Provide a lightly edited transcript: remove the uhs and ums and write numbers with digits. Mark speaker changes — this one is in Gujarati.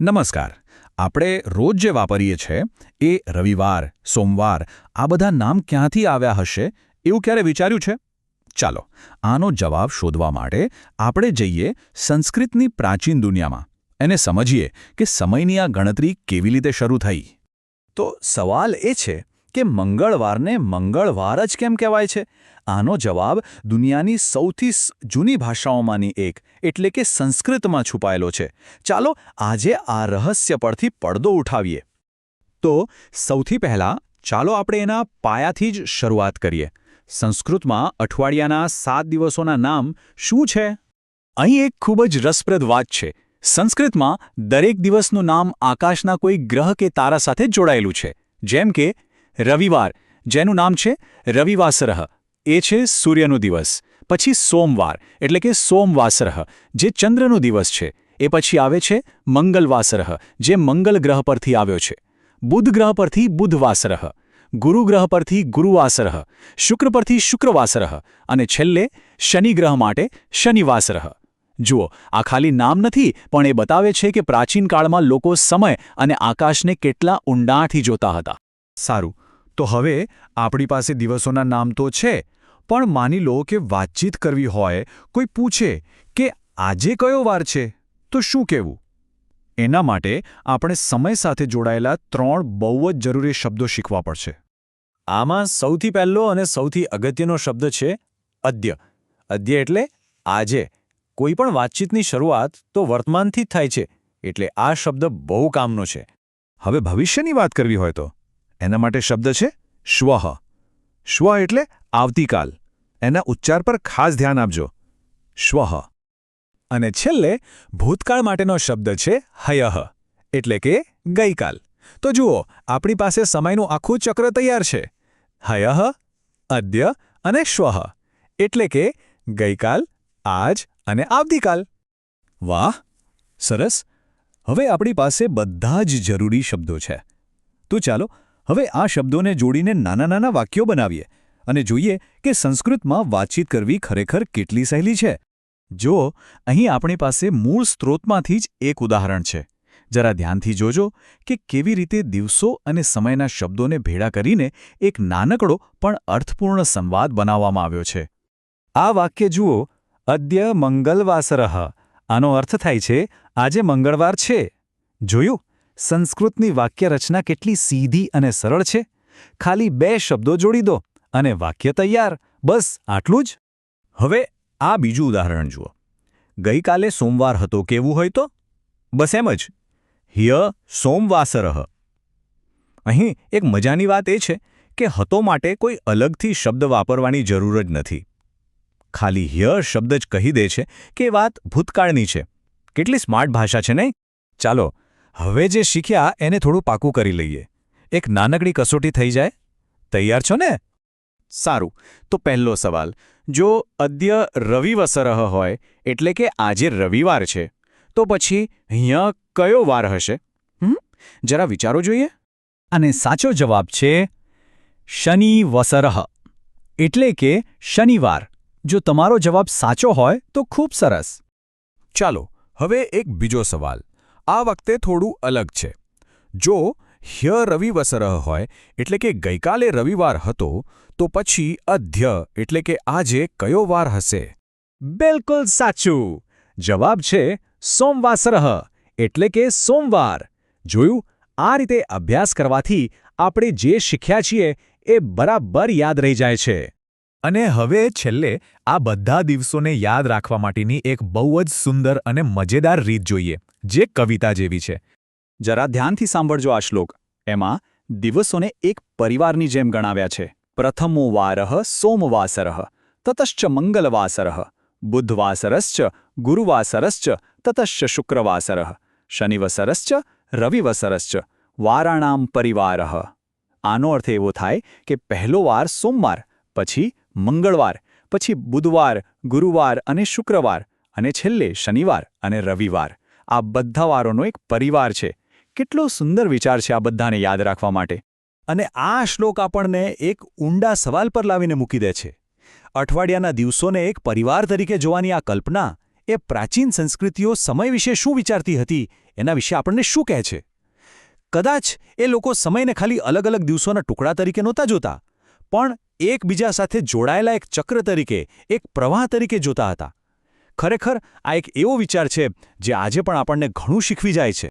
Speaker 1: નમસ્કાર. આપણે રોજ જે વાપરીએ છીએ એ રવિવાર, સોમવાર આ બધા નામ ક્યાંથી આવ્યા હશે એવું ક્યારે વિચાર્યું છે? ચાલો, આનો જવાબ શોધવા માટે આપણે જઈએ સંસ્કૃતની પ્રાચીન દુનિયામાં. એને સમજીએ કે સમયની આ ગણતરી કેવી રીતે શરૂ થઈ.
Speaker 2: તો સવાલ એ છે કે મંગળવારને મંગળવાર જ કેમ કહેવાય છે? આનો જવાબ દુનિયાની સૌથી જૂની ભાષાઓમાંની એક એટલે કે સંસ્કૃતમાં છુપાયેલો છે. ચાલો આજે આ રહસ્ય પરથી પડદો ઉઠાવીએ. તો સૌથી પહેલાં ચાલો આપણે એના પાયાથી જ શરૂઆત કરીએ. સંસ્કૃતમાં અઠવાડિયાના 7 દિવસોના નામ શું છે? અહીં એક ખૂબ જ રસપ્રદ વાત છે. સંસ્કૃતમાં દરેક દિવસનું નામ આકાશના કોઈ ગ્રહ કે તારા સાથે જોડાયેલું છે. જેમ કે રવિવાર, જેનું નામ છે રવિવાસરઃ, એ છે સૂર્યનો દિવસ. પછી સોમવાર એટલે કે સોમવાસરઃ, જે ચંદ્રનો દિવસ છે. એ પછી આવે છે મંગલવાસરઃ, જે મંગલ ગ્રહ પરથી આવ્યો છે. બુધ ગ્રહ પરથી બુધવાસરઃ, ગુરુ ગ્રહ પરથી ગુરુવાસરઃ, શુક્ર પરથી શુક્રવાસરઃ અને છેલ્લે શનિ ગ્રહ માટે શનિવાસરઃ. જુઓ, આ ખાલી નામ નથી, પણ એ બતાવે છે કે પ્રાચીન કાળમાં લોકો સમય અને આકાશને કેટલા ઊંડાણથી જોતા હતા. સારું, તો હવે આપણી પાસે દિવસોના નામ તો છે, પણ માની લો કે વાતચીત કરવી હોય, કોઈ પૂછે કે આજે કયો વાર છે, તો શું કહેવું? એના માટે આપણે સમય સાથે જોડાયેલા 3 બહુ જ જરૂરી શબ્દો શીખવા પડશે. આમાં સૌથી પહેલો અને સૌથી અગત્યનો શબ્દ છે અદ્ય. અદ્ય એટલે આજે. કોઈ પણ વાતચીતની શરૂઆત તો વર્તમાનથી જ થાય છે, એટલે આ શબ્દ બહુ કામનો છે. હવે ભવિષ્યની વાત કરવી હોય તો એના માટે શબ્દ છે શ્વઃ. શ્વ એટલે આવતીકાલ. એના ઉચ્ચાર પર ખાસ ધ્યાન આપજો. શ્વઃ. અને છેલ્લે ભૂતકાળ માટેનો શબ્દ છે હયઃ, એટલે કે ગઈકાલ. તો જુઓ, આપણી પાસે સમયનું આખું ચક્ર તૈયાર છે. હયઃ, અદ્ય અને શ્વઃ, એટલે કે ગઈકાલ, આજ અને આવતીકાલ. વાહ, સરસ. હવે આપણી પાસે બધા જ જરૂરી શબ્દો છે. તો ચાલો હવે આ શબ્દોને જોડીને નાના નાના વાક્યો બનાવીએ અને જોઈએ કે સંસ્કૃતમાં વાતચીત કરવી ખરેખર કેટલી સહેલી છે. જો અહીં આપણી પાસે મૂળ સ્ત્રોતમાંથી જ એક ઉદાહરણ છે. જરા ધ્યાનથી જોજો કે કેવી રીતે દિવસો અને સમયના શબ્દોને ભેળા કરીને એક નાનકડો પણ અર્થપૂર્ણ સંવાદ બનાવવામાં આવ્યો છે. આ વાક્ય જુઓ, અદ્ય મંગલવાસરઃ. આનો અર્થ થાય છે આજે મંગળવાર છે. જોયું? સંસ્કૃતની વાક્ય રચના કેટલી સીધી અને સરળ છે. ખાલી 2 શબ્દો જોડી દો અને વાક્ય તૈયાર. બસ આટલું જ. હવે આ બીજું ઉદાહરણ જુઓ. ગઈકાલે સોમવાર હતો કેવું હોય તો? બસ એમ જ. હ્ય સોમવાસરઃ. અહીં એક મજાની વાત એ છે કે હતો માટે કોઈ અલગથી શબ્દ વાપરવાની જરૂર જ નથી. ખાલી હ્ય શબ્દ જ કહી દે છે કે વાત ભૂતકાળની છે. કેટલી સ્માર્ટ ભાષા છે નહીં? ચાલો હવે જે શીખ્યા એને થોડું પાકું કરી લઈએ. એક નાનકડી કસોટી થઈ જાય. તૈયાર છો ને? સારું, તો પહેલો સવાલ. જો અદ્ય રવિવાસરઃ હોય એટલે કે આજે રવિવાર છે, તો પછી અહીંયા કયો વાર હશે? જરા વિચારો જોઈએ. અને સાચો જવાબ છે શનિવાસરઃ, એટલે કે શનિવાર. જો તમારો જવાબ સાચો હોય તો ખૂબ સરસ. ચાલો હવે એક બીજો સવાલ. આ વખતે થોડું અલગ છે. જો હ્ય રવિવાસરઃ હોય એટલે કે ગઈકાલે રવિવાર હતો, તો પછી અદ્ય એટલે કે આજે કયો વાર હશે? બિલકુલ સાચું. જવાબ છે સોમવાસરઃ, એટલે કે સોમવાર. જોયું? આ રીતે અભ્યાસ કરવાથી આપણે જે શીખ્યા છીએ એ બરાબર યાદ રહી જાય છે. અને હવે છેલ્લે આ બધા દિવસોને યાદ રાખવા માટેની એક બહુ જ સુંદર અને મજેદાર રીત જોઈએ, જે કવિતા જેવી છે. જરા ધ્યાનથી સાંભળજો આ શ્લોક. એમાં દિવસોને એક પરિવારની જેમ ગણાવ્યા છે. પ્રથમો વારઃ સોમવાસરઃ, તતશ્ચ મંગલવાસરઃ, બુધવાસરશ્ચ ગુરુવાસરશ્ચ, તતશ્ચ શુક્રવાસરઃ, શનિવાસરશ્ચ રવિવાસરશ્ચ, વારાણામ પરિવારઃ. આનો અર્થ એવો થાય કે પહેલો વાર સોમવાર, પછી મંગળવાર, પછી બુધવાર, ગુરુવાર અને શુક્રવાર, અને છેલ્લે શનિવાર અને રવિવાર. આ બધા વારોનો એક પરિવાર છે. કેટલો સુંદર વિચાર છે આ બધાને યાદ રાખવા માટે. અને આ શ્લોક આપણને એક ઊંડા સવાલ પર લાવીને મૂકી દે છે. અઠવાડિયાના દિવસોને એક પરિવાર તરીકે જોવાની આ કલ્પના એ પ્રાચીન સંસ્કૃતિઓ સમય વિશે શું વિચારતી હતી એના વિશે આપણને શું કહે છે? કદાચ એ લોકો સમયને ખાલી અલગ અલગ દિવસોના ટુકડા તરીકે નહોતા જોતા, પણ એકબીજા સાથે જોડાયેલા એક ચક્ર તરીકે, એક પ્રવાહ તરીકે જોતા હતા. ખરેખર આ એક એવો વિચાર છે જે આજે પણ આપણને ઘણું શીખવી જાય છે.